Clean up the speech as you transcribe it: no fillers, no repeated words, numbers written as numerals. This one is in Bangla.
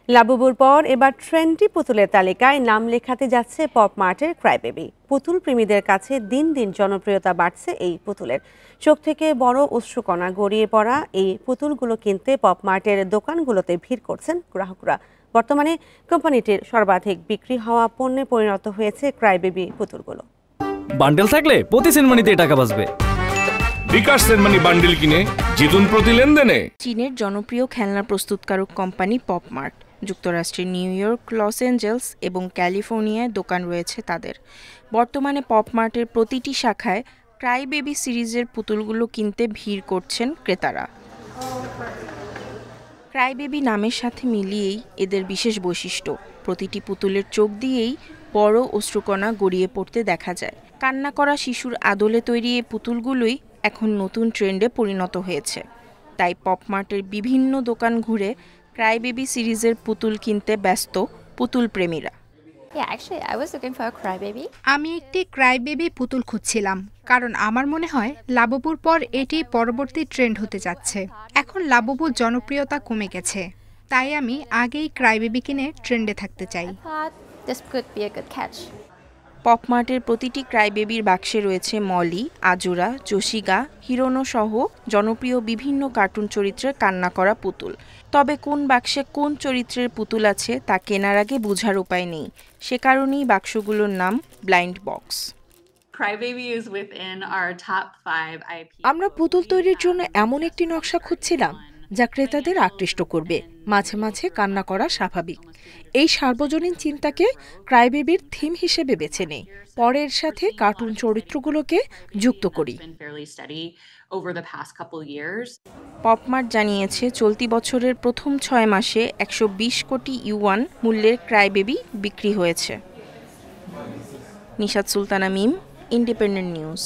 লাবুবুর পর এবার ট্রেন্ডি পুতুলের তালিকায় নাম লেখাতে যাচ্ছে পপ মার্টের ক্রাইবেবি। পুতুল প্রেমীদের কাছে দিন দিন জনপ্রিয়তা বাড়ছে এই পুতুলের। চোখ থেকে বড় অশ্রুকণা গড়িয়ে পড়া এই পুতুলগুলো কিনতে পপ মার্টের দোকানগুলোতে ভিড় করছেন গ্রাহকরা। বর্তমানে কোম্পানিটির সর্বাধিক বিক্রি হওয়া পণ্যে পরিণত হয়েছে ক্রাইবেবি পুতুলগুলো। বান্ডেল থাকলে প্রতি সেনমানিতে টাকা বাঁচবে। বিকাশ সেনমানি বান্ডেল কিনে জিতুন প্রতি লেনদেনে। চীনের জনপ্রিয় খেলনা প্রস্তুতকারক কোম্পানি পপ মার্ট। যুক্তরাষ্ট্রের নিউ ইয়র্ক, লস অ্যাঞ্জেলস এবং ক্যালিফোর্নিয়ায় দোকান রয়েছে তাদের। বর্তমানে পপ মার্টের প্রতিটি শাখায় ক্রাইবেবি সিরিজের পুতুলগুলো কিনতে ভিড় করছেন ক্রেতারা। ক্রাইবেবি নামের সাথে মিলিয়েই এদের বিশেষ বৈশিষ্ট্য। প্রতিটি পুতুলের চোখ দিয়েই বড় অশ্রুকণা গড়িয়ে পড়তে দেখা যায়। কান্না করা শিশুর আদলে তৈরি এই পুতুলগুলোই এখন নতুন ট্রেন্ডে পরিণত হয়েছে। তাই পপ মার্টের বিভিন্ন দোকান ঘুরে ক্রাইবেবি সিরিজের পুতুল কিনতে ব্যস্ত পুতুল প্রেমীরা। আমি একটি ক্রাইবেবি পুতুল খুঁজছিলাম, কারণ আমার মনে হয় লাবুবুর পর এটি পরবর্তী ট্রেন্ড হতে যাচ্ছে। এখন লাবুবুর জনপ্রিয়তা কমে গেছে, তাই আমি আগেই ক্রাইবেবি কিনে ট্রেন্ডে থাকতে চাই। পপ মার্টের প্রতিটি ক্রাইবেবির বাক্সে রয়েছে মলি, আজুরা, জোশিগা, হিরোনো সহ জনপ্রিয় বিভিন্ন কার্টুন চরিত্রের কান্না করা পুতুল। তবে কোন বাক্সে কোন চরিত্রের পুতুল আছে তা কেনার আগে বোঝার উপায় নেই। সে কারণেই বাক্সগুলোর নাম ব্লাইন্ড বক্স। আমরা পুতুল তৈরির জন্য এমন একটি নকশা খুঁজছিলাম যা ক্রেতাদের আকৃষ্ট করবে, মাঝে মাঝে কান্না করা স্বাভাবিক। এই সার্বজনীন চিন্তাকে ক্রাইবেবির থিম হিসেবে বেছে নেই, পরের সাথে কার্টুন চরিত্রগুলোকে যুক্ত করি। পপমার্ট জানিয়েছে চলতি বছরের প্রথম 6 মাসে 120 কোটি ইউয়ান মূল্যের ক্রাইবেবি বিক্রি হয়েছে। নিশাত সুলতানা মিম, ইন্ডিপেন্ডেন্ট নিউজ।